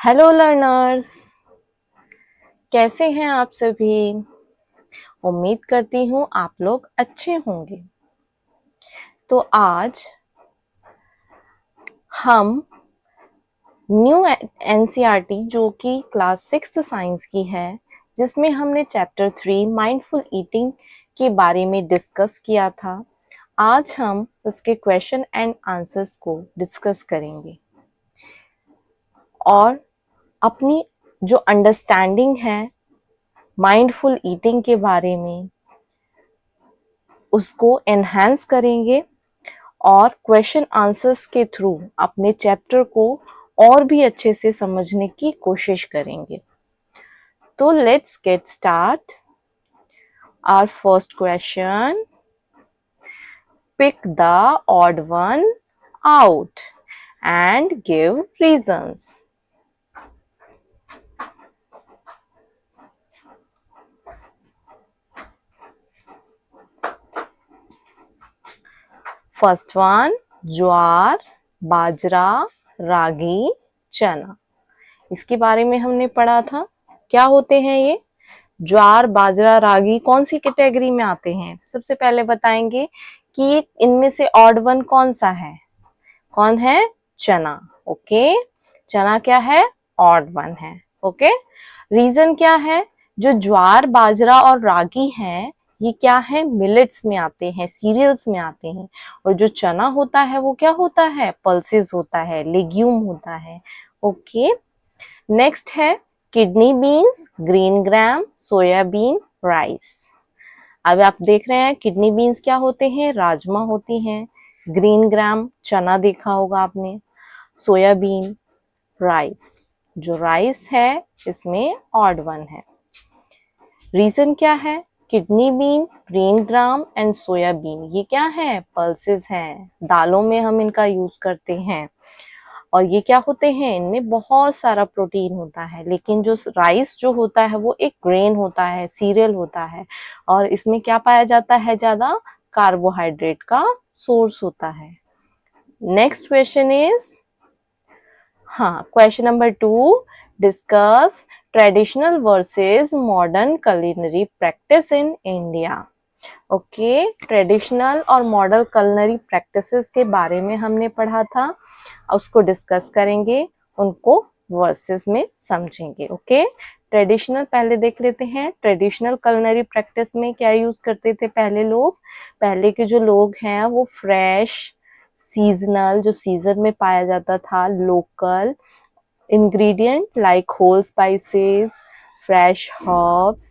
Hello learners, कैसे हैं आप सभी। उम्मीद करती हूँ आप लोग अच्छे होंगे। तो आज हम न्यू एनसीईआरटी जो कि क्लास 6 साइंस की है, जिसमें हमने चैप्टर 3 माइंडफुल ईटिंग के बारे में डिस्कस किया था, आज हम उसके क्वेश्चन एंड आंसर्स को डिस्कस करेंगे और अपनी जो अंडरस्टैंडिंग है माइंडफुल ईटिंग के बारे में उसको एनहांस करेंगे और क्वेश्चन आंसर्स के थ्रू अपने चैप्टर को और भी अच्छे से समझने की कोशिश करेंगे। तो let's get start. Our first question, pick the odd one out and give reasons. First one, jowar, bajra, ragi, chana. इसके बारे में हमने पढ़ा था। क्या होते हैं ये? ज्वार, बाजरा, रागी कौन सी कैटेगरी में आते हैं? सबसे पहले बताएंगे कि इनमें से ऑड वन कौन सा है। कौन है? चना। ओके, चना क्या है? ऑड वन है। ओके, रीजन क्या है? जो ज्वार, बाजरा और रागी है, ये क्या है? मिलेट्स में आते हैं, सीरियल्स में आते हैं। और जो चना होता है वो क्या होता है? पल्सेस होता है, लेग्यूम होता है। ओके, नेक्स्ट है kidney beans, green gram, soybean, rice. अब आप देख रहे हैं किडनी बीन्स क्या होते हैं? राजमा होती हैं। ग्रीन ग्राम चना देखा होगा आपने। Soybean, rice. जो राइस है इसमें ऑड वन है। रीजन क्या है? Kidney bean, green gram and soybean ये क्या है? पल्सेस हैं। दालों में हम इनका यूज करते हैं और ये क्या होते हैं? इनमें बहुत सारा प्रोटीन होता है। लेकिन जो राइस जो होता है वो एक ग्रेन होता है, सीरियल होता है और इसमें क्या पाया जाता है? ज्यादा कार्बोहाइड्रेट का सोर्स होता है। नेक्स्ट क्वेश्चन इज, हाँ, question number 2, discuss traditional versus modern culinary practice in India. Okay, traditional और मॉडर्न culinary प्रैक्टिसेस के बारे में हमने पढ़ा था, उसको डिस्कस करेंगे, उनको वर्सेस में समझेंगे। ओके, ट्रेडिशनल पहले देख लेते हैं। ट्रेडिशनल culinary प्रैक्टिस में क्या यूज करते थे पहले लोग? पहले के जो लोग हैं वो फ्रेश, सीजनल, जो सीजन में पाया जाता था, local ingredient like whole spices, fresh herbs,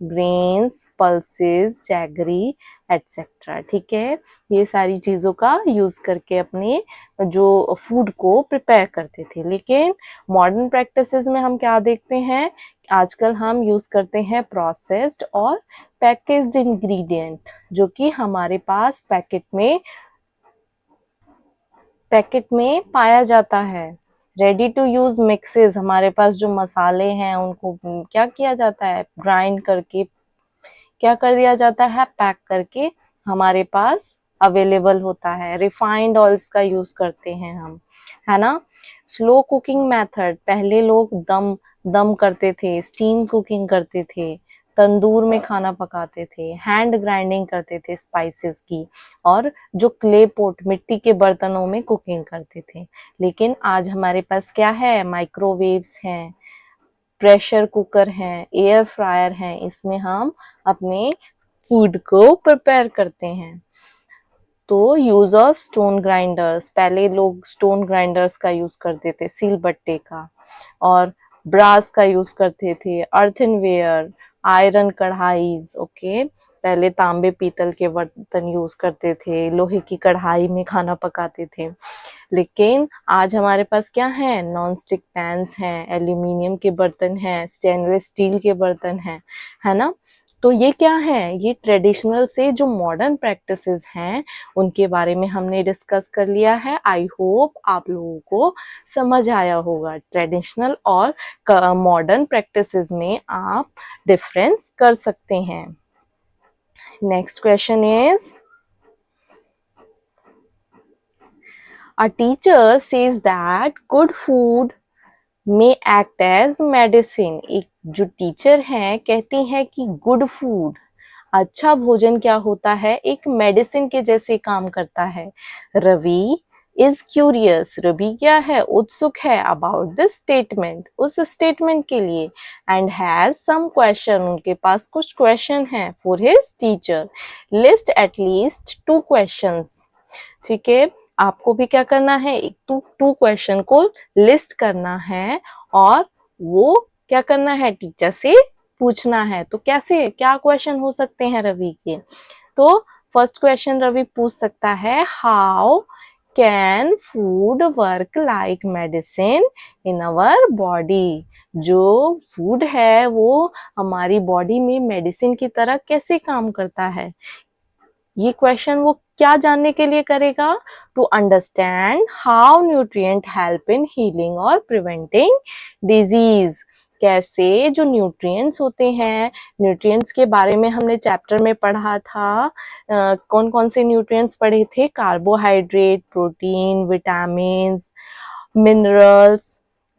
grains, pulses, jaggery, etc. ठीक है, ये सारी चीजों का यूज करके अपने जो फूड को प्रिपेयर करते थे। लेकिन मॉडर्न प्रैक्टिसेस में हम क्या देखते हैं? आजकल हम यूज करते हैं प्रोसेस्ड और पैकेज्ड इंग्रेडिएंट, जो कि हमारे पास पैकेट में पाया जाता है। रेडी टू यूज मिक्सेस, हमारे पास जो मसाले हैं उनको क्या किया जाता है? ग्राइंड करके क्या कर दिया जाता है? पैक करके हमारे पास अवेलेबल होता है। रिफाइंड ऑयल्स का यूज करते हैं हम, है ना। स्लो कुकिंग मेथड, पहले लोग दम दम करते थे, स्टीम कुकिंग करते थे, तंदूर में खाना पकाते थे, हैंड ग्राइंडिंग करते थे स्पाइसेस की, और जो क्ले पोट, मिट्टी के बर्तनों में कुकिंग करते थे। लेकिन आज हमारे पास क्या है? माइक्रोवेव्स हैं, प्रेशर कुकर है, एयर फ्रायर है, इसमें हम अपने फूड को प्रिपेयर करते हैं। तो यूज ऑफ स्टोन ग्राइंडर्स, पहले लोग स्टोन ग्राइंडर्स का यूज करते थे, सिलबट्टे का, और ब्रास का यूज करते थे, अर्थनवेयर, आयरन कढ़ाईज। ओके, पहले तांबे पीतल के बर्तन यूज करते थे, लोहे की कढ़ाई में खाना पकाते थे। लेकिन आज हमारे पास क्या है? नॉन स्टिक पैन्स हैं, एल्यूमिनियम के बर्तन हैं, स्टेनलेस स्टील के बर्तन हैं, है ना। तो ये क्या है? ये ट्रेडिशनल से जो मॉडर्न प्रैक्टिसेस हैं उनके बारे में हमने डिस्कस कर लिया है। आई होप आप लोगों को समझ आया होगा। ट्रेडिशनल और मॉडर्न प्रैक्टिसेस में आप डिफरेंस कर सकते हैं। Next question is, a teacher says that good food may act as medicine. एक जो टीचर हैं कहती हैं कि गुड फूड, अच्छा भोजन क्या होता है, एक मेडिसिन के जैसे काम करता है। रवि इज क्यूरियस, रवि क्या है, उत्सुक है, अबाउट दिस स्टेटमेंट, उस स्टेटमेंट के लिए। एंड हैज सम क्वेश्चन, उनके पास कुछ क्वेश्चन है for his teacher. List at least 2 questions. ठीक है, आपको भी क्या करना है, एक टू क्वेश्चन को लिस्ट करना है और वो क्या करना है, टीचर से पूछना है। तो कैसे, क्या क्वेश्चन हो सकते हैं रवि के? तो फर्स्ट क्वेश्चन रवि पूछ सकता है, how can food work like medicine in our body? जो फूड है वो हमारी बॉडी में मेडिसिन की तरह कैसे काम करता है? ये क्वेश्चन वो क्या जानने के लिए करेगा? To understand how nutrient help in healing और प्रिवेंटिंग डिजीज। कैसे जो न्यूट्रिएंट्स होते हैं, न्यूट्रिएंट्स के बारे में हमने चैप्टर में पढ़ा था। कौन कौन से न्यूट्रिएंट्स पढ़े थे? Carbohydrate, protein, vitamin, minerals,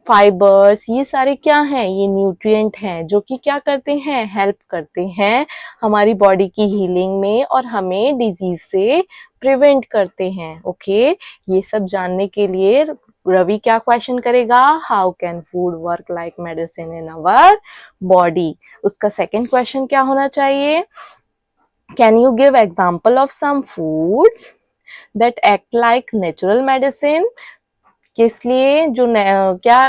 fibres, ये सारे क्या हैं? ये न्यूट्रिएंट हैं जो कि क्या करते हैं, हेल्प करते हैं हमारी बॉडी की हीलिंग में और हमें डिजीज से प्रिवेंट करते हैं। ओके, ये सब जानने के लिए रवि क्या क्वेश्चन करेगा, how can food work like medicine in our body. उसका सेकंड क्वेश्चन क्या होना चाहिए, can you give example of some foods that act like natural medicine. किस लिए जो क्या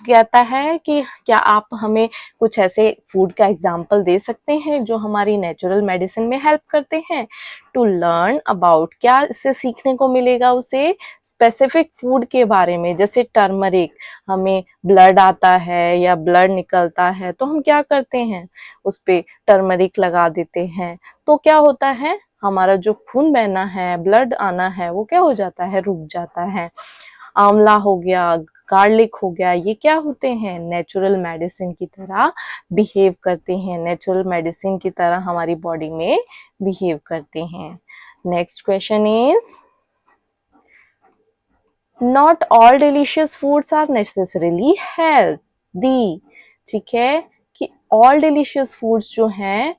कहता है कि क्या आप हमें कुछ ऐसे फूड का एग्जाम्पल दे सकते हैं जो हमारी नेचुरल मेडिसिन में हेल्प करते हैं? टू लर्न अबाउट, क्या इससे सीखने को मिलेगा उसे? स्पेसिफिक फूड के बारे में, जैसे टर्मरिक, हमें ब्लड आता है या ब्लड निकलता है तो हम क्या करते हैं, उस पे टर्मरिक लगा देते हैं। तो क्या होता है, हमारा जो खून बहना है, ब्लड आना है, वो क्या हो जाता है, रुक जाता है। आंवला हो गया, गार्लिक हो गया, ये क्या होते हैं, नेचुरल मेडिसिन की तरह बिहेव करते हैं, नेचुरल मेडिसिन की तरह हमारी बॉडी में बिहेव करते हैं। Next question is, not all delicious foods are necessarily healthy. ठीक है, कि ऑल डिलीशियस फूड्स जो हैं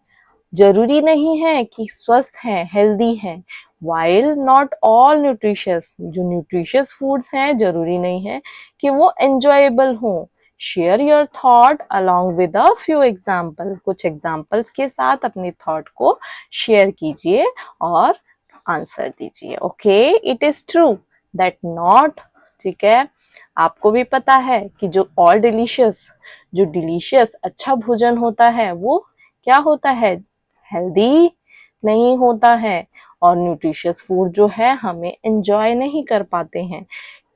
जरूरी नहीं है कि स्वस्थ हैं, हेल्दी हैं। वाइल नॉट ऑल न्यूट्रिशियस, जो न्यूट्रिशियस फूड्स हैं जरूरी नहीं है कि वो एंजॉयबल हो। Share your thought along with a few example, कुछ एग्जाम्पल्स के साथ अपने थॉट को शेयर कीजिए और आंसर दीजिए। Okay, it is true that not, ठीक है, आपको भी पता है कि जो ऑल डिलीशियस, जो डिलीशियस अच्छा भोजन होता है वो क्या होता है, हेल्दी नहीं होता है। और न्यूट्रिशियस फूड जो है हमें एंजॉय नहीं कर पाते हैं।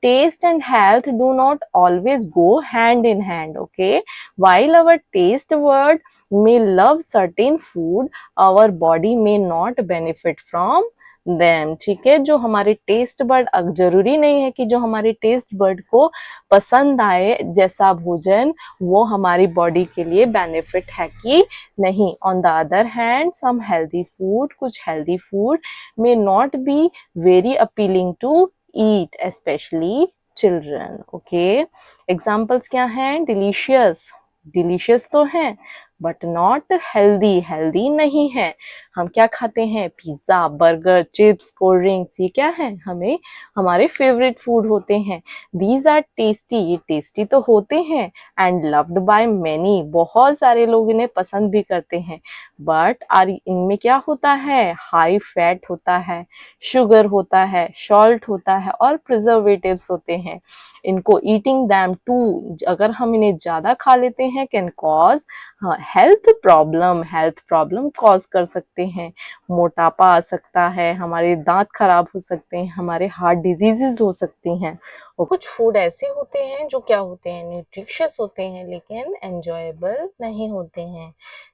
Taste and health do not always go hand in hand. Okay, while our taste word may love certain food, our body may not benefit from them। ठीक है, जो हमारे टेस्ट बर्ड, जरूरी नहीं है कि जो हमारे टेस्ट बर्ड को पसंद आए जैसा भोजन वो हमारी बॉडी के लिए बेनिफिट है कि नहीं। On the other hand some healthy food, कुछ healthy food may not be very appealing to eat, specially children. Okay, examples क्या हैं, डिलीशियस, डिलीशियस तो है बट नॉट हेल्दी, हेल्दी नहीं है। हम क्या खाते हैं, pizza, burger, chips, cold drinks, ये क्या है, हमें हमारे फेवरेट फूड होते हैं। दीज आर टेस्टी, ये टेस्टी तो होते हैं, एंड लव्ड बाय मेनी, बहुत सारे लोग इन्हें पसंद भी करते हैं। बट आर, इनमें क्या होता है, हाई फैट होता है, शुगर होता है, सॉल्ट होता है और प्रिजर्वेटिव्स होते हैं। इनको ईटिंग दैम टू, अगर हम इन्हें ज्यादा खा लेते हैं, can cause health problem, health problem cause कर सकते हैं। मोटापा आ सकता है, हमारे दांत खराब हो सकते हैं, हमारे हार्ट डिजीजेस हो सकती हैं। और कुछ फूड ऐसे होते हैं जो क्या होते हैं, न्यूट्रिशियस होते हैं लेकिन एंजॉयबल नहीं होते हैं।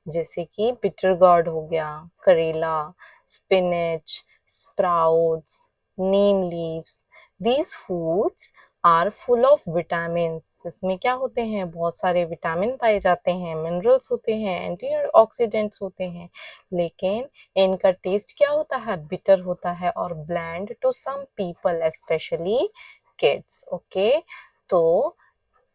जैसे कि बिटर गोर्ड हो गया, karela, spinach, sprouts, neem leaves. These foods are full of vitamin, इसमें क्या होते हैं, बहुत सारे विटामिन पाए जाते हैं, मिनरल्स होते हैं, एंटीऑक्सीडेंट्स होते हैं, लेकिन इनका टेस्ट क्या होता है, बिटर होता है और bland to some people, especially kids. Okay, तो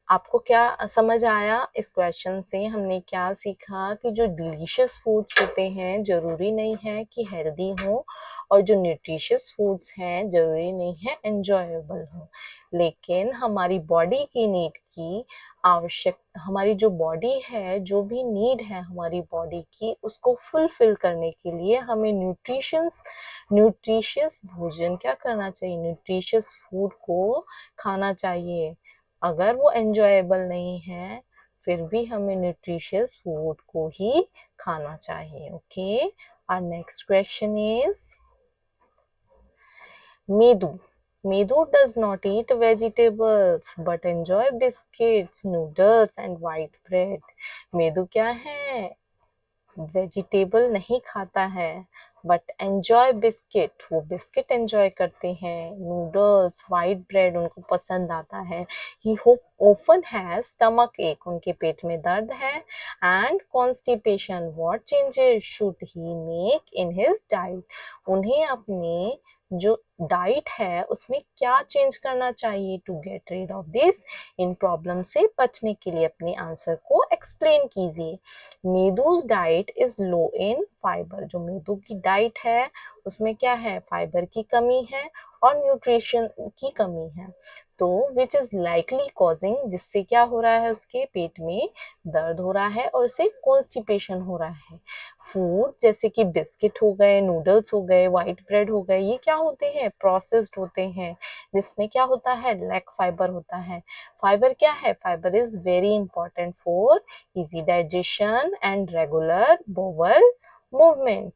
आपको क्या समझ आया इस क्वेश्चन से? हमने क्या सीखा कि जो डिलीशियस फूड्स होते हैं जरूरी नहीं है कि हेल्दी हो, और जो न्यूट्रिशियस फूड्स हैं जरूरी नहीं है एंजॉयबल हो, लेकिन हमारी बॉडी की नीड की आवश्यक, हमारी जो बॉडी है, जो भी नीड है हमारी बॉडी की, उसको फुलफिल करने के लिए हमें न्यूट्रिशियस भोजन क्या करना चाहिए, न्यूट्रिशियस फूड को खाना चाहिए। अगर वो एंजॉयबल नहीं है फिर भी हमें न्यूट्रिशियस फूड को ही खाना चाहिए। Okay, our next question is Medu. Medu does not eat vegetables but enjoy biscuits, noodles and white bread. Medu क्या है? वेजिटेबल नहीं खाता है बट एंजॉय बिस्किट, वो बिस्किट एंजॉय करते हैं, नूडल्स, वाइट ब्रेड उनको पसंद आता है। ही hope often has stomach ache, उनके पेट में दर्द है, and constipation. What changes should he make in his diet? उन्हें अपने जो डाइट है उसमें क्या चेंज करना चाहिए to get rid of this, इन प्रॉब्लम से बचने के लिए अपने आंसर को एक्सप्लेन कीजिए। मेदूज diet is low in fibre, जो मेदू की डाइट है उसमें क्या है, फाइबर की कमी है और न्यूट्रिशन की कमी है। तो विच इज लाइकली कॉजिंग, जिससे क्या हो रहा है, उसके पेट में दर्द हो रहा है और उसे कॉन्स्टिपेशन हो रहा है। फूड जैसे कि बिस्किट हो गए, नूडल्स हो गए, व्हाइट ब्रेड हो गए, ये क्या होते हैं, प्रोसेस्ड होते हैं, जिसमें क्या होता है, लैक फाइबर होता है। फाइबर क्या है, fibre is very important for easy digestion and regular bowel movement.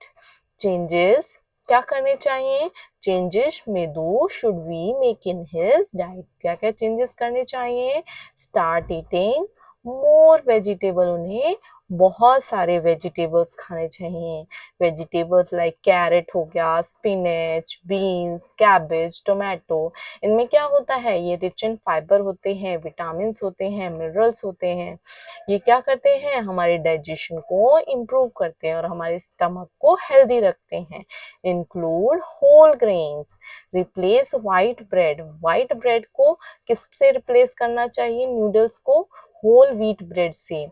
Changes क्या करने चाहिए, changes Medu should we make in his diet, क्या क्या चेंजेस करने चाहिए, स्टार्ट ईटिंग मोर वेजिटेबल, उन्हें बहुत सारे वेजिटेबल्स खाने चाहिए। वेजिटेबल्स लाइक कैरेट हो गया, स्पिनच, बीन्स, कैबेज, टोमेटो, इनमें क्या होता है, ये रिच इन फाइबर होते हैं, विटामिन होते हैं, मिनरल्स होते हैं। ये क्या करते हैं, हमारे डाइजेशन को इम्प्रूव करते हैं और हमारे स्टमक को हेल्दी रखते हैं। Include whole grains, replace white bread, white bread को किससे रिप्लेस करना चाहिए, नूडल्स को होल व्हीट ब्रेड से,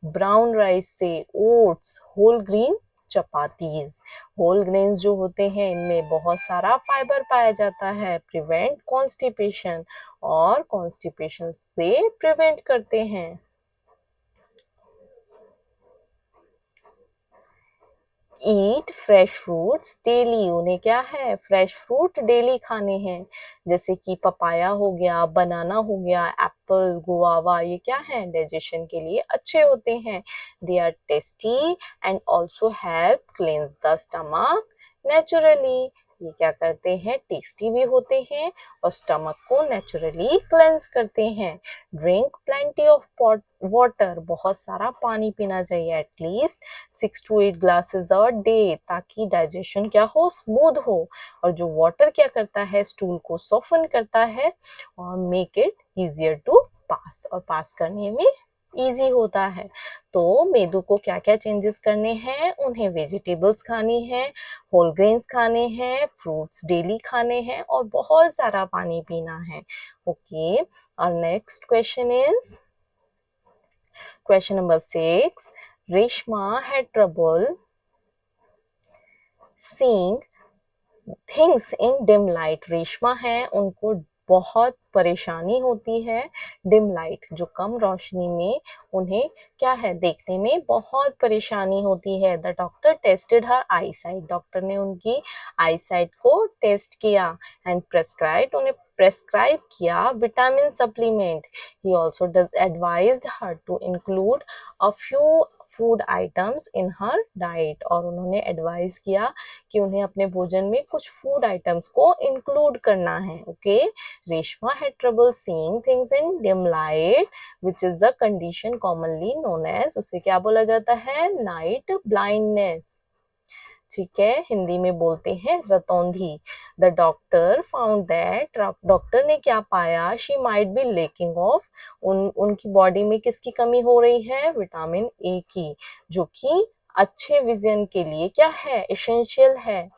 ब्राउन राइस से, oats, whole green chapatis. Whole grains जो होते हैं इनमें बहुत सारा फाइबर पाया जाता है, प्रिवेंट कॉन्स्टिपेशन, और कॉन्स्टिपेशन से प्रिवेंट करते हैं। ईट फ्रेश फ्रूट्स डेली, उन्हें क्या है, फ्रेश फ्रूट डेली खाने हैं, जैसे कि पपाया हो गया, बनाना हो गया, एप्पल, गुआवा, ये क्या है, डाइजेशन के लिए अच्छे होते हैं। They are tasty and also help cleanse the stomach naturally, ये क्या करते हैं, टेस्टी भी होते हैं और स्टमक को नेचुरली क्लेंस करते हैं। ड्रिंक प्लेंटी ऑफ वाटर, बहुत सारा पानी पीना चाहिए, at least 6 to 8 glasses a day, ताकि डाइजेशन क्या हो, स्मूथ हो। और जो वाटर क्या करता है, स्टूल को सॉफ्टन करता है और मेक इट इजियर टू पास, और पास करने में इजी होता है। तो मेदू को क्या क्या चेंजेस करने हैं, उन्हें वेजिटेबल्स खानी है, होल ग्रेन्स खाने हैं, फ्रूट्स डेली खाने हैं और बहुत सारा पानी पीना है। ओके, और next question is question number 6. Reshma had trouble seeing things in dim light. Reshma है, उनको बहुत परेशानी होती है डिम लाइट, जो कम रोशनी में उन्हें क्या है, देखने में बहुत परेशानी होती है। The doctor tested her eyesight, doctor ने उनकी आई साइट को टेस्ट किया एंड उन्हें प्रेस्क्राइब किया vitamin supplement. He also advised her to include a few food items in her diet, और उन्होंने एडवाइस किया कि उन्हें अपने भोजन में कुछ फूड आइटम्स को इंक्लूड करना है। Okay, Reshma had trouble seeing things in dim light, which is the condition commonly known as, उसे क्या बोला जाता है, नाइट ब्लाइंडनेस। ठीक है, हिंदी में बोलते हैं रतौंधी। The doctor found that, doctor ने क्या पाया, she might be lacking of, उनकी बॉडी में किसकी कमी हो रही है, विटामिन ए की, जो कि अच्छे विजन के लिए क्या है, एसेंशियल है,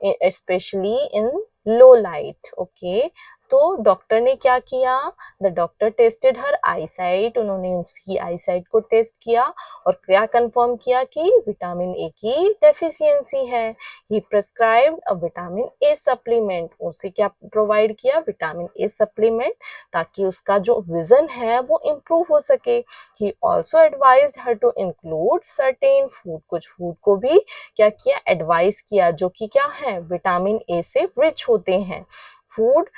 specially in low light. Okay, तो डॉक्टर ने क्या किया, the doctor tested her I site, उन्होंने उसकी आई साइट को टेस्ट किया और क्या कंफर्म किया कि विटामिन ए की डेफिशिएंसी है। He prescribed a vitamin A supplement, उसे क्या प्रोवाइड किया, विटामिन ए सप्लीमेंट, ताकि उसका जो विजन है वो इम्प्रूव हो सके। He also advised her to include certain food, कुछ फूड को भी क्या किया, एडवाइस किया जो कि क्या है, विटामिन ए से रिच होते हैं। फूड,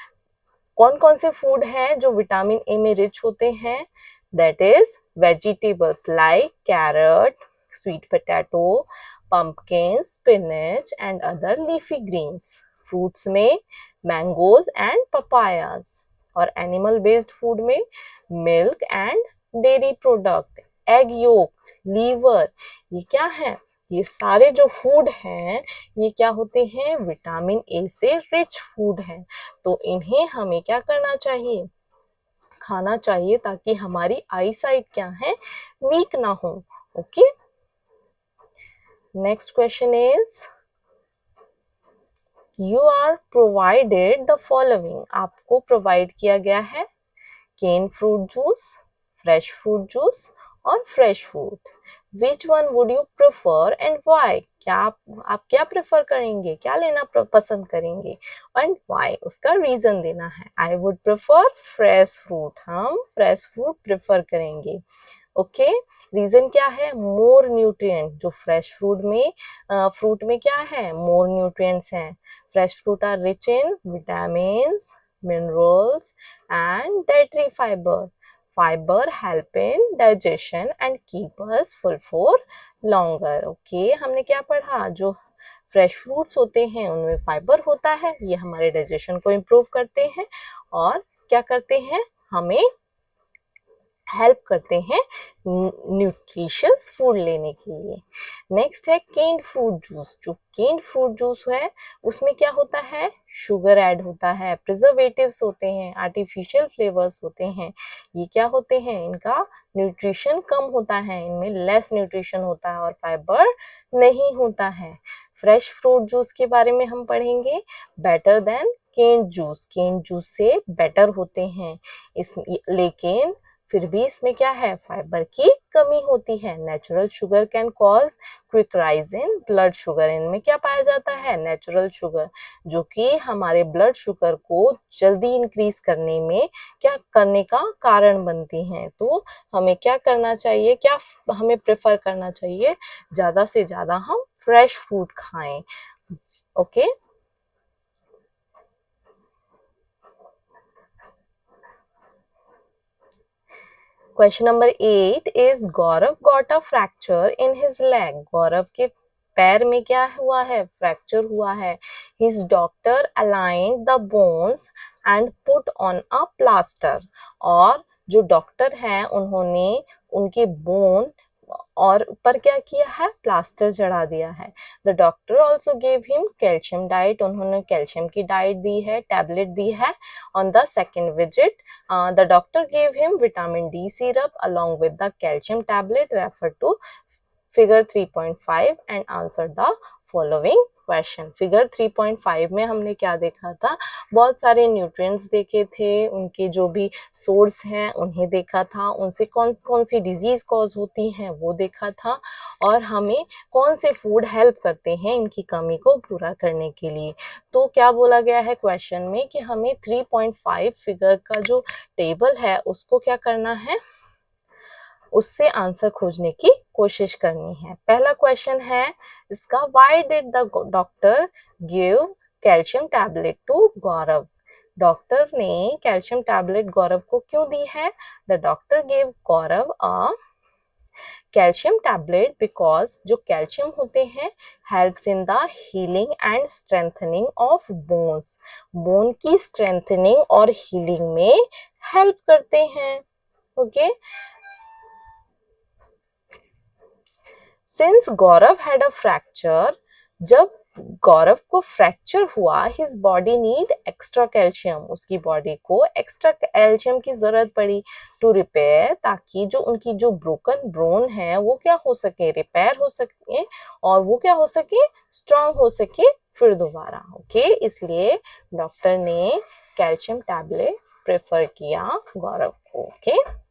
कौन कौन से फूड हैं जो विटामिन ए में रिच होते हैं, that is vegetables like carrot, sweet potato, pumpkin, spinach and other leafy greens. Fruits में मैंगोज एंड पपायाज, और एनिमल बेस्ड फूड में milk and dairy product, egg yolk, liver, ये क्या है, ये सारे जो फूड हैं ये क्या होते हैं, विटामिन ए से रिच फूड हैं। तो इन्हें हमें क्या करना चाहिए, खाना चाहिए, ताकि हमारी आई साइट क्या है, वीक ना हो। Okay, next question is, you are provided the following, आपको प्रोवाइड किया गया है cane fruit juice, fresh fruit juice और fresh fruit. Which one would you prefer and why, क्या आप क्या प्रेफर करेंगे, क्या लेना पसंद करेंगे एंड व्हाई, उसका रीजन देना है। I would prefer fresh fruit, हम फ्रेश फ्रूट प्रेफर करेंगे। ओके, रीजन क्या है, मोर न्यूट्रिएंट, जो फ्रेश फ्रूट में क्या है, मोर न्यूट्रिएंट्स हैं। Fresh fruit are rich in vitamins, minerals and dietary fiber. Fiber help in digestion and keep us full for longer. Okay, हमने क्या पढ़ा, जो फ्रेश फ्रूट्स होते हैं उनमें फाइबर होता है, ये हमारे डाइजेशन को इम्प्रूव करते हैं और क्या करते हैं, हमें हेल्प करते हैं न्यूट्रिशियस फूड लेने के लिए। नेक्स्ट है केन्ड फ्रूट जूस, जो केन्ड फ्रूट जूस है उसमें क्या होता है, शुगर ऐड होता है, प्रिजर्वेटिव्स होते हैं, आर्टिफिशियल फ्लेवर्स होते हैं, ये क्या होते हैं, इनका न्यूट्रिशन कम होता है, इनमें लेस न्यूट्रिशन होता है और फाइबर नहीं होता है। फ्रेश फ्रूट जूस के बारे में हम पढ़ेंगे, बेटर देन केन्ड जूस से बेटर होते हैं इस, लेकिन फिर भी इसमें क्या है, फाइबर की कमी होती है। Natural sugar cane cause quick rise in blood sugar, इनमें क्या पाया जाता है, नेचुरल शुगर, जो कि हमारे ब्लड शुगर को जल्दी इंक्रीज करने में क्या करने का कारण बनती हैं। तो हमें क्या करना चाहिए, क्या हमें प्रेफर करना चाहिए, ज्यादा से ज्यादा हम फ्रेश फ्रूट खाएं। Okay, question number 8 is, Gaurav got a fracture in his leg, Gaurav के पैर में क्या हुआ है, फ्रैक्चर हुआ है। His doctor aligned the bones and put on a plaster, और जो डॉक्टर हैं उन्होंने उनके बोन और ऊपर क्या किया है, प्लास्टर चढ़ा दिया है। The doctor also gave him calcium diet, उन्होंने कैल्शियम की डाइट दी है, टैबलेट दी है। On the second visit the doctor gave him vitamin D syrup along with the calcium tablet. Refer to figure 3.5 and answer the following question. Figure 3.5 में हमने क्या देखा था, बहुत सारे न्यूट्रिएंट्स देखे थे, उनके जो भी सोर्स हैं उन्हें देखा था, उनसे कौन कौन सी डिजीज कॉज होती हैं वो देखा था, और हमें कौन से फूड हेल्प करते हैं इनकी कमी को पूरा करने के लिए। तो क्या बोला गया है क्वेश्चन में कि हमें 3.5 फिगर का जो टेबल है उसको क्या करना है, उससे आंसर खोजने की कोशिश करनी है। पहला क्वेश्चन है इसका, why did the doctor give calcium tablet to Gaurav, doctor ने कैल्शियम टैबलेट गौरव को क्यों दी है। The doctor give Gaurav a calcium tablet because जो कैल्शियम होते हैं helps in the healing and strengthening of bones, bone की स्ट्रेंथनिंग और हीलिंग में हेल्प करते हैं। Okay, since Gaurav had a fracture, जब गौरव को फ्रैक्चर हुआ, his body need extra calcium, उसकी बॉडी को एक्स्ट्रा कैल्शियम की जरूरत पड़ी टू रिपेयर, ताकि जो उनकी जो ब्रोकन बोन है वो क्या हो सके, रिपेयर हो सके और वो क्या हो सके, स्ट्रांग हो सके फिर दोबारा। ओके, इसलिए डॉक्टर ने कैल्शियम टैबलेट प्रेफर किया गौरव को। ओके,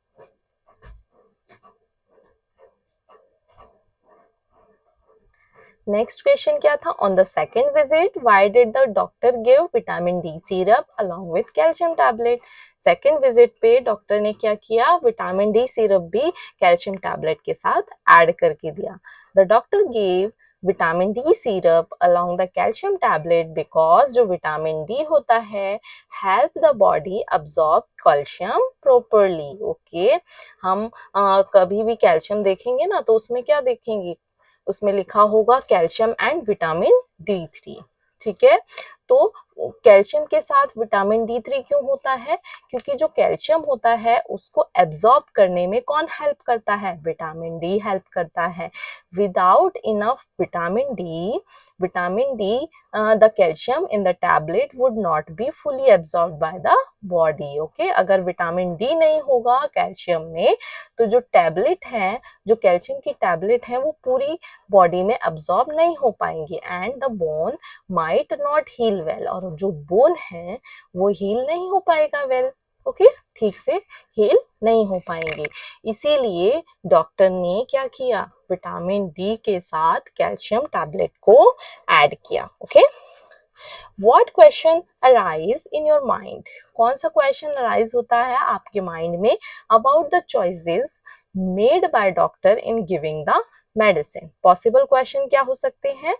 नेक्स्ट क्वेश्चन क्या था? On the second visit why did the doctor give vitamin D syrup along with calcium tablet? Second visit पे डॉक्टर ने क्या किया? विटामिन डी सिरप भी कैल्शियम टैबलेट के साथ ऐड करके दिया। The doctor give vitamin D syrup along the calcium tablet because जो विटामिन डी होता है help the body absorb calcium properly. Okay, हम कभी भी कैल्शियम देखेंगे ना तो उसमें क्या देखेंगे? उसमें लिखा होगा कैल्शियम एंड विटामिन D3। ठीक है, तो कैल्शियम के साथ विटामिन D3 क्यों होता है? क्योंकि जो कैल्शियम होता है उसको एब्जॉर्ब करने में कौन हेल्प करता है? विटामिन डी हेल्प करता है। Without enough vitamin D the calcium in the tablet would not be fully absorb by the body. Okay, अगर विटामिन डी नहीं होगा कैल्शियम में तो जो टैबलेट है, जो कैल्शियम की टैबलेट है वो पूरी बॉडी में अब्सॉर्ब नहीं हो पाएंगी and the bone might not heal well, और जो बोन है वो हील नहीं हो पाएगा वेल। ओके, ठीक से हील नहीं हो पाएंगे। इसीलिए डॉक्टर ने क्या किया? विटामिन डी के साथ कैल्शियम टैबलेट को ऐड किया। Okay, What question arise in your mind? कौन सा क्वेश्चन arise होता है आपके माइंड में about the choices made by doctor in giving the medicine? Possible question क्या हो सकते हैं?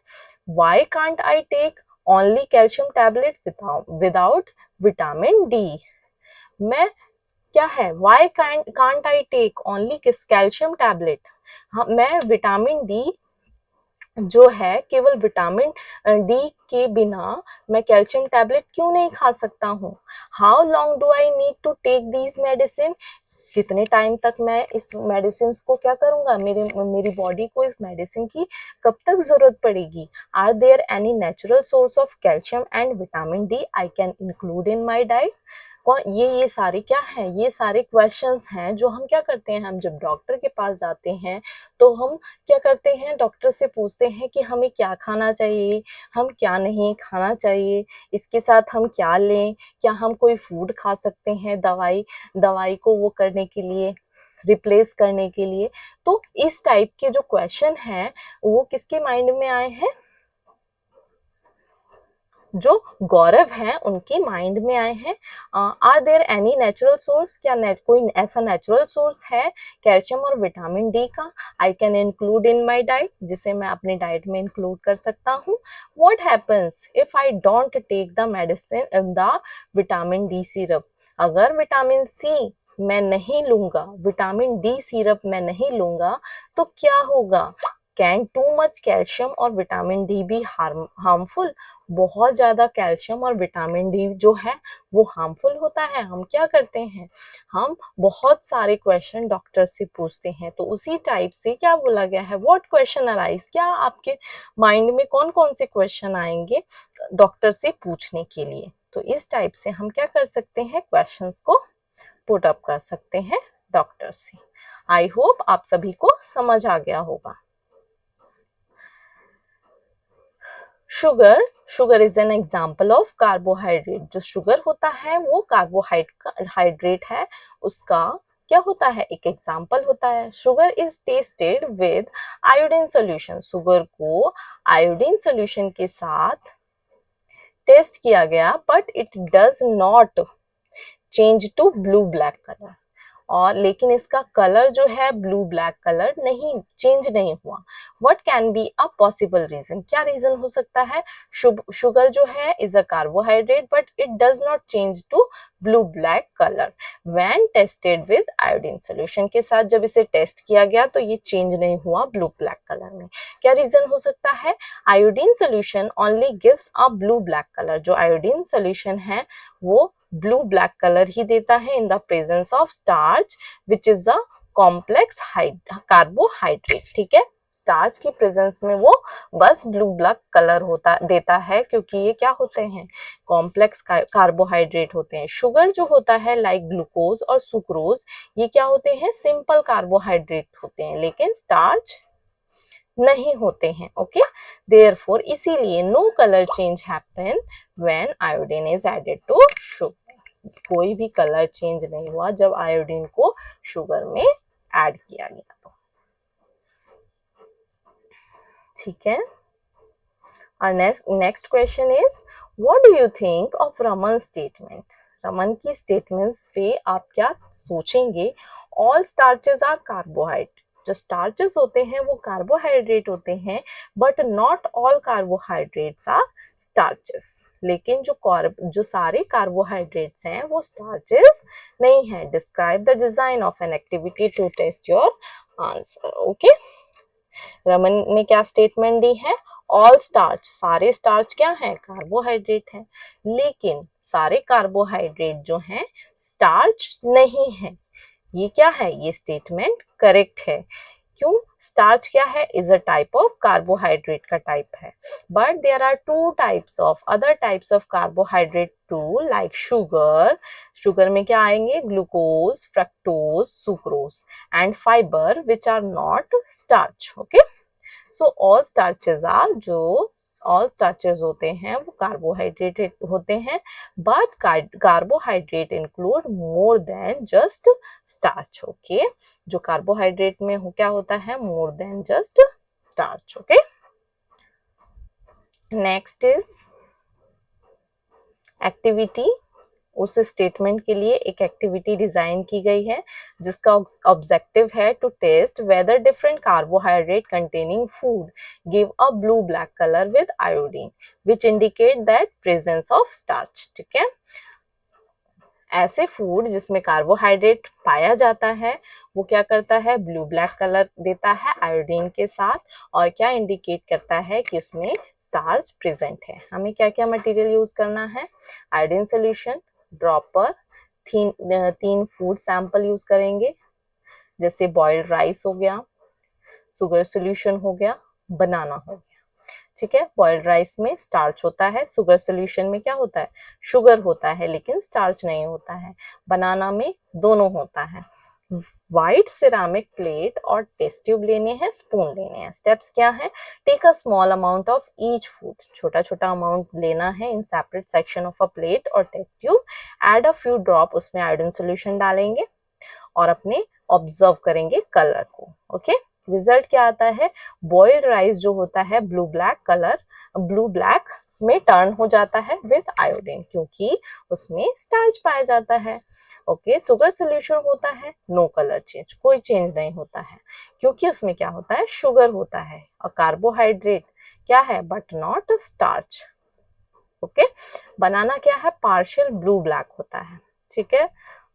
Why can't I take only calcium tablet without vitamin D? मैं क्या है? Why can't I take only calcium tablet? हाँ, मैं विटामिन डी जो है केवल विटामिन डी के बिना मैं कैल्शियम टैबलेट क्यों नहीं खा सकता हूँ? How long do I need to take these medicine? कितने टाइम तक मैं इस मेडिसिन को क्या करूंगा? मेरी बॉडी को इस मेडिसिन की कब तक जरूरत पड़ेगी? Are there any natural source of calcium and vitamin D I can include in my diet? ये सारे क्या हैं? ये सारे क्वेश्चंस हैं जो हम क्या करते हैं, हम जब डॉक्टर के पास जाते हैं तो हम क्या करते हैं? डॉक्टर से पूछते हैं कि हमें क्या खाना चाहिए, हम क्या नहीं खाना चाहिए, इसके साथ हम क्या लें, क्या हम कोई फूड खा सकते हैं दवाई को वो करने के लिए, रिप्लेस करने के लिए। तो इस टाइप के जो क्वेश्चन हैं वो किसके माइंड में आए हैं? जो गौरव हैं उनके माइंड में आए हैं। Are there any natural source? क्या कोई ऐसा नेचुरल सोर्स है कैल्शियम और विटामिन डी का? I can include in my diet, जिसे मैं अपनी डाइट में इंक्लूड कर सकता हूँ। What happens if I don't take the medicine the vitamin D syrup? अगर विटामिन सी मैं नहीं लूंगा, विटामिन डी सिरप मैं नहीं लूंगा तो क्या होगा? कैन टू मच कैल्शियम और विटामिन डी भी हार्मफुल? बहुत ज्यादा कैल्शियम और विटामिन डी जो है वो हार्मफुल होता है। हम क्या करते हैं? हम बहुत सारे क्वेश्चन डॉक्टर से पूछते हैं। तो उसी टाइप से क्या बोला गया है? What question arise? क्या आपके माइंड में कौन कौन से क्वेश्चन आएंगे डॉक्टर से पूछने के लिए? तो इस टाइप से हम क्या कर सकते हैं? क्वेश्चंस को पुट अप कर सकते हैं डॉक्टर से। आई होप आप सभी को समझ आ गया होगा। Sugar is an example of carbohydrate. जो शुगर होता है वो कार्बोहाइड्रेट है, उसका क्या होता है? एक एग्जाम्पल होता है। Sugar is tested with iodine solution. Sugar को आयोडीन सोल्यूशन के साथ टेस्ट किया गया but it does not change to blue black colour, और लेकिन इसका कलर जो है ब्लू ब्लैक कलर नहीं चेंज नहीं हुआ। What can be a possible reason? क्या रीजन हो सकता है? शुगर जो है is a carbohydrate but it does not change to blue black colour when tested with iodine solution. के साथ जब इसे टेस्ट किया गया तो ये चेंज नहीं हुआ ब्लू ब्लैक कलर में। क्या रीजन हो सकता है? Iodine solution only gives a blue black colour. जो आयोडीन सोल्यूशन है वो ब्लू ब्लैक कलर ही देता है इन the presence of starch which is the complex carbohydrate. ठीक है, स्टार्च की प्रेजेंस में वो बस ब्लू ब्लैक कलर देता है क्योंकि ये क्या होते हैं? कॉम्प्लेक्स कार्बोहाइड्रेट होते हैं। शुगर जो होता है लाइक ग्लूकोज और सुक्रोज, ये क्या होते हैं? सिंपल कार्बोहाइड्रेट होते हैं। लेकिन स्टार्च नहीं होते हैं। ओके, देयरफॉर इसीलिए no colour change happen when iodine is added to sugar. कोई भी कलर चेंज नहीं हुआ जब आयोडीन को शुगर में ऐड किया गया तो। ठीक है, और next question is what do you think of Raman statement. Raman की स्टेटमेंट्स पे आप क्या सोचेंगे। ऑल स्टार्चेस आर कार्बोहाइड्रेट, जो स्टार्चेस होते हैं वो कार्बोहाइड्रेट होते हैं, but not all carbohydrates are starches. लेकिन जो सारे कार्बोहाइड्रेट्स हैं वो स्टार्चेस नहीं है। Describe the design of an activity to test your answer. Okay, Raman ने क्या स्टेटमेंट दी है, ऑल स्टार्च, सारे स्टार्च क्या है, कार्बोहाइड्रेट है, लेकिन सारे कार्बोहाइड्रेट जो हैं स्टार्च नहीं है। ये क्या है, ये स्टेटमेंट करेक्ट है। क्यों, स्टार्च क्या है, is a type of carbohydrate का टाइप है, but there are two types of other types of carbohydrate too, like sugar. Sugar में क्या आएंगे, glucose, fructose, sucrose and fibre which are not starch. Okay, so all starches are, जो all starches होते हैं वो carbohydrate होते हैं, but carbohydrate include more than just starch. Okay, जो कार्बोहाइड्रेट में क्या होता है, more than just starch. Okay, next is activity. उस स्टेटमेंट के लिए एक एक्टिविटी डिजाइन की गई है जिसका ऑब्जेक्टिव है to test whether different carbohydrate containing food give a blue black colour with iodine which indicate that presence of starch. ठीक है, ऐसे फूड जिसमें कार्बोहाइड्रेट पाया जाता है वो क्या करता है, ब्लू ब्लैक कलर देता है आयोडीन के साथ, और क्या इंडिकेट करता है कि उसमें स्टार्च प्रेजेंट है। हमें क्या क्या मटेरियल यूज करना है, आयोडीन सोल्यूशन, ड्रॉपर, तीन फूड सैंपल यूज करेंगे, जैसे बॉइल्ड राइस हो गया, शुगर सोल्यूशन हो गया, बनाना हो गया। ठीक है, बॉइल्ड राइस में स्टार्च होता है, शुगर सोल्यूशन में क्या होता है, शुगर होता है लेकिन स्टार्च नहीं होता है, बनाना में दोनों होता है। व्हाइट सिरामिक प्लेट और टेस्ट ट्यूब लेने हैं, स्पून लेने हैं। स्टेप्स क्या है, take a small amount of each food, छोटा छोटा अमाउंट लेना है in separate section of a plate और test tube, add a few drop, उसमें आयोडीन सोल्यूशन डालेंगे और अपने ऑब्जर्व करेंगे कलर को। ओके, रिजल्ट क्या आता है, बॉइल्ड राइस जो होता है blue black colour, blue black में टर्न हो जाता है विद आयोडीन, क्योंकि उसमें स्टार्च पाया जाता है। ओके, शुगर सोल्यूशन होता है नो कलर चेंज, कोई चेंज नहीं होता है क्योंकि उसमें क्या होता है, शुगर होता है, और कार्बोहाइड्रेट क्या है, बट नॉट स्टार्च। ओके, बनाना क्या है, पार्शियल ब्लू ब्लैक होता है। ठीक है,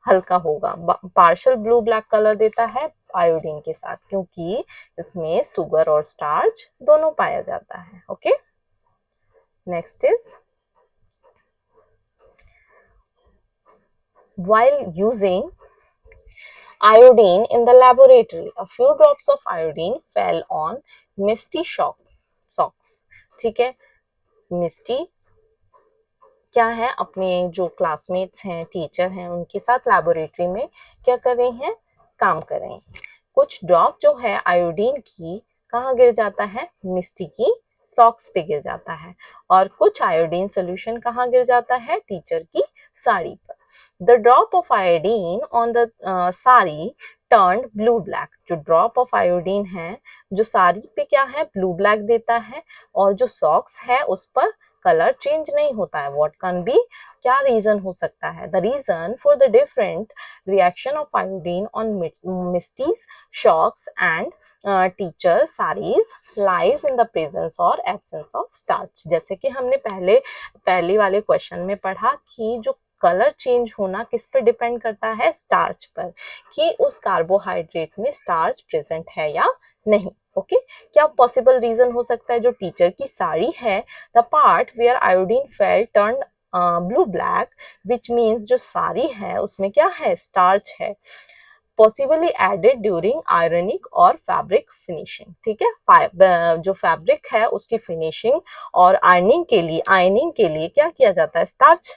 हल्का होगा, पार्शियल ब्लू ब्लैक कलर देता है आयोडीन के साथ, क्योंकि इसमें शुगर और स्टार्च दोनों पाया जाता है। Okay, next is while using iodine in the laboratory, a few drops of iodine fell on misty socks। ठीक है, मिस्टी क्या है, अपने जो क्लासमेट्स हैं, टीचर हैं, उनके साथ लैबोरेटरी में क्या कर रहे हैं, काम कर रहे हैं। कुछ ड्रॉप जो है आयोडीन की कहाँ गिर जाता है, मिस्टी की सॉक्स पे गिर जाता है, और कुछ आयोडीन सोल्यूशन कहाँ गिर जाता है, टीचर की साड़ी पर। The drop of iodine on the sari turned blue black, जो ड्रॉप ऑफ आयोडीन है जो साड़ी पे क्या है, ब्लू ब्लैक देता है, और जो सॉक्स है उस पर कलर चेंज नहीं होता है। व्हाट कैन बी, क्या रीजन हो सकता है, the reason for the different reaction of iodine on Misty's socks and teacher sari's lies in the presence और एब्सेंस ऑफ स्टार्च। जैसे कि हमने पहले वाले क्वेश्चन में पढ़ा कि जो कलर चेंज होना किस पे डिपेंड करता है, स्टार्च पर, कि उस कार्बोहाइड्रेट में स्टार्च प्रेजेंट है या नहीं। ओके, क्या पॉसिबल रीजन हो सकता है, जो टीचर की साड़ी है, the part where iodine fell turn blue black, which means जो साड़ी है उसमें क्या है, स्टार्च है, पॉसिबली एडेड ड्यूरिंग आयरनिंग और फैब्रिक फिनिशिंग। ठीक है, जो फैब्रिक है उसकी फिनिशिंग और आयनिंग के लिए क्या किया जाता है, स्टार्च,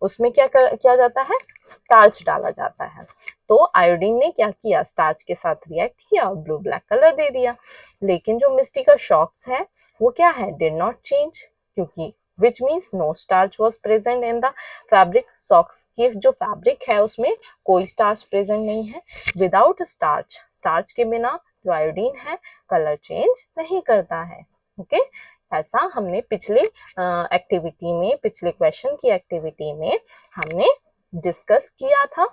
उसमें क्या किया जाता है, स्टार्च डाला जाता है। तो आयोडीन ने क्या किया, स्टार्च के साथ रिएक्ट किया और ब्लू ब्लैक कलर दे दिया। लेकिन जो मिस्टिका शॉक्स है वो क्या है, डिड नॉट चेंज, क्योंकि which means no starch was present in the fabric। Socks की जो फैब्रिक है उसमें कोई स्टार्च प्रेजेंट नहीं है। विदाउट स्टार्च, स्टार्च के बिना जो आयोडीन है कलर चेंज नहीं करता है। ओके, ऐसा हमने पिछले एक्टिविटी में, पिछले क्वेश्चन की एक्टिविटी में हमने डिस्कस किया था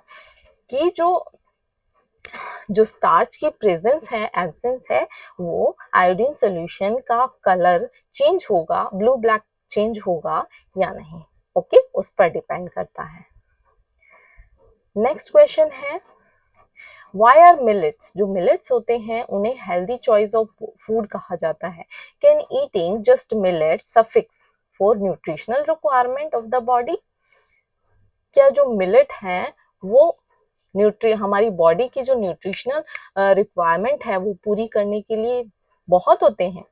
कि जो स्टार्च की प्रेजेंस है, एब्सेंस है, वो आयोडीन सॉल्यूशन का कलर चेंज होगा, ब्लू ब्लैक चेंज होगा या नहीं। ओके, उस पर डिपेंड करता है। नेक्स्ट क्वेश्चन है, वाई आर मिलेट्स, जो मिलेट्स होते हैं उन्हें हेल्दी चॉइस ऑफ फूड कहा जाता है। Can eating just millet suffix for nutritional requirement of the body. क्या जो मिलेट है वो हमारी बॉडी की जो न्यूट्रिशनल रिक्वायरमेंट है वो पूरी करने के लिए बहुत होते हैं।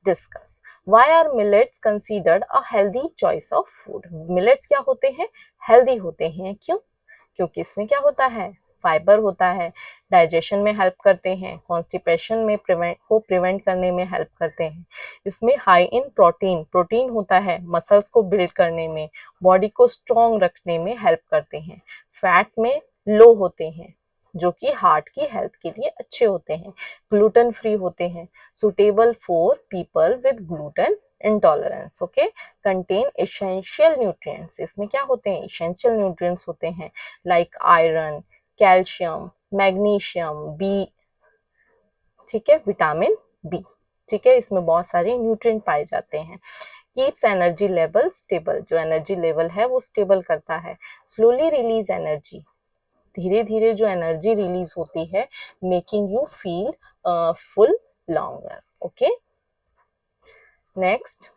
Discuss, why are millets considered a healthy choice of food. Millets क्या होते हैं, हेल्दी होते हैं, क्यों? क्योंकि इसमें क्या होता है, फाइबर होता है, डाइजेशन में हेल्प करते हैं, कॉन्स्टिपेशन में प्रिवेंट करने में हेल्प करते हैं। इसमें हाई इन प्रोटीन, प्रोटीन होता है मसल्स को बिल्ड करने में, बॉडी को स्ट्रॉन्ग रखने में हेल्प करते हैं। फैट में लो होते हैं जो कि हार्ट की हेल्थ के लिए अच्छे होते हैं। ग्लूटेन फ्री होते हैं, suitable for people with gluten intolerance. Okay, contain essential nutrients, इसमें क्या होते हैं, एसेंशियल न्यूट्रिएंट्स होते हैं like iron, calcium, magnesium, B, ठीक है, विटामिन बी, ठीक है, इसमें बहुत सारे न्यूट्रिएंट पाए जाते हैं। कीप्स एनर्जी लेवल स्टेबल, जो एनर्जी लेवल है वो स्टेबल करता है। स्लोली रिलीज एनर्जी, धीरे धीरे जो एनर्जी रिलीज होती है, making you feel full longer. Okay, next,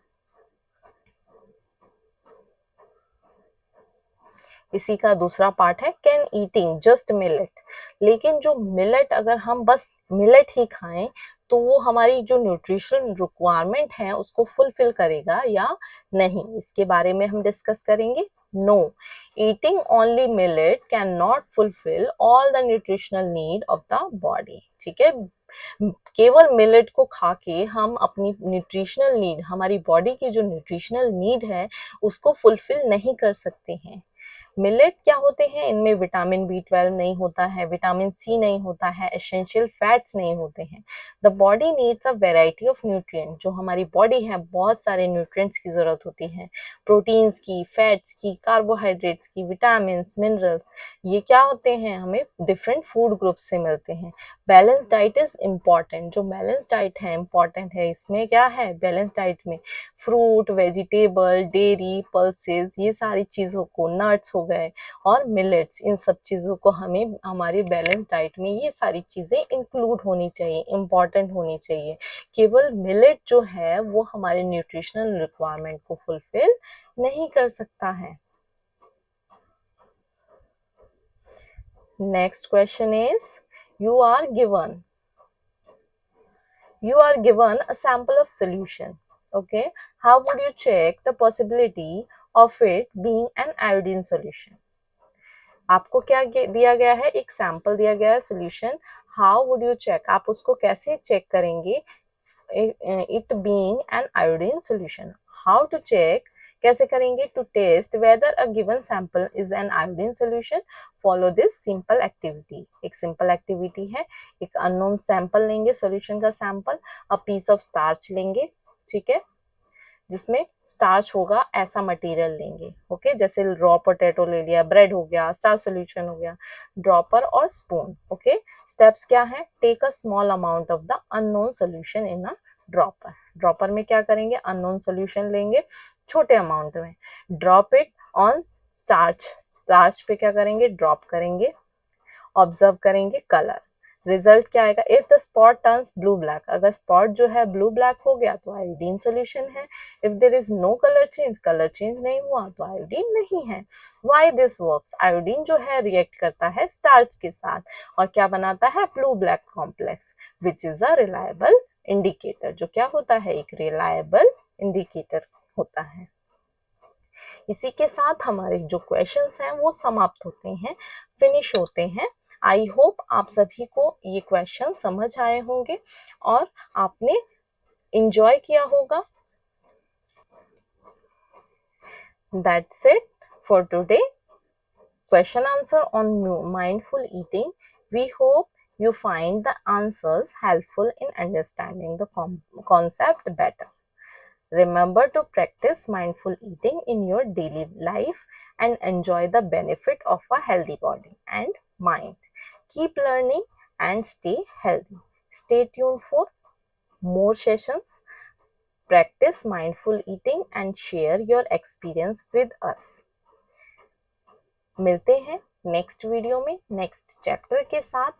इसी का दूसरा पार्ट है, कैन ईटिंग जस्ट मिलेट। लेकिन जो मिलेट, अगर हम बस मिलेट ही खाएं तो वो हमारी जो न्यूट्रिशन रिक्वायरमेंट है उसको फुलफिल करेगा या नहीं, इसके बारे में हम डिस्कस करेंगे। No, eating only millet can not fulfil all the nutritional need of the body. ठीक है, केवल मिलेट को खा के हम अपनी न्यूट्रिशनल नीड, हमारी बॉडी की जो न्यूट्रिशनल नीड है उसको फुलफिल नहीं कर सकते हैं। मिलेट क्या होते हैं, इनमें विटामिन B12 नहीं होता है, विटामिन C नहीं होता है, एसेंशियल फैट्स नहीं होते हैं। The body needs a variety of nutrient, जो हमारी बॉडी है बहुत सारे न्यूट्रिएंट्स की जरूरत होती है, प्रोटीन्स की, फैट्स की, कार्बोहाइड्रेट्स की, विटामिन, मिनरल्स, ये क्या होते हैं, हमें डिफरेंट फूड ग्रुप से मिलते हैं। बैलेंस डाइट इज इम्पॉर्टेंट, जो बैलेंस डाइट है इम्पॉर्टेंट है। इसमें क्या है, बैलेंस डाइट में फ्रूट, वेजिटेबल, डेयरी, पल्सेस, ये सारी चीज़ों को, नट्स हो गए और मिलेट्स, इन सब चीज़ों को हमें हमारी बैलेंस डाइट में ये सारी चीज़ें इंक्लूड होनी चाहिए, इम्पॉर्टेंट होनी चाहिए। केवल मिलेट जो है वो हमारे न्यूट्रिशनल रिक्वायरमेंट को फुलफिल नहीं कर सकता है। Next question is, you are given a sample of solution. Okay, how would you check the possibility of it being an iodine solution? आपको क्या दिया गया है, एक सैंपल दिया गया है solution. How would you check, आप उसको कैसे चेक करेंगे, it being an iodine solution. How to check, कैसे करेंगे, to test whether a given sample is an iodine solution, follow this simple activity. एक सिंपल एक्टिविटी है, एक अननोन सैंपल लेंगे, सोल्यूशन का sample, a piece of starch लेंगे, ठीक है, जिसमें स्टार्च होगा ऐसा मटेरियल लेंगे। ओके, जैसे रॉ पोटैटो ले लिया, ब्रेड हो गया, स्टार्च सॉल्यूशन हो गया, ड्रॉपर और स्पून। ओके, स्टेप्स क्या है, take a small amount of the unknown solution in a dropper. Dropper में क्या करेंगे, अननोन सॉल्यूशन लेंगे छोटे अमाउंट में, drop it on starch, starch पे क्या करेंगे, ड्रॉप करेंगे, ऑब्जर्व करेंगे कलर, रिजल्ट क्या आएगा, if the spot turns blue black, अगर स्पॉट जो है ब्लू ब्लैक हो गया तो आयोडीन सॉल्यूशन है। If there is no colour change, colour change नहीं हुआ तो आयोडीन नहीं है। व्हाई दिस वर्क्स, आयोडीन जो है रिएक्ट करता है स्टार्च के साथ और क्या बनाता है, blue black complex, which is a reliable indicator, जो क्या होता है, एक रिलायबल इंडिकेटर होता है। इसी के साथ हमारे जो क्वेश्चंस हैं वो समाप्त होते हैं, फिनिश होते हैं। आई होप आप सभी को ये क्वेश्चन समझ आए होंगे और आपने इंजॉय किया होगा। That's it for today. Question answer on mindful eating. We hope you find the answers helpful in understanding the concept better. Remember to practice mindful eating in your daily life and enjoy the benefit of a healthy body and mind. Keep learning and stay healthy. Stay tuned for more sessions. Practice mindful eating and share your experience with us. मिलते हैं next video में next chapter के साथ।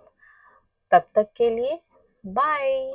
तब तक के लिए bye.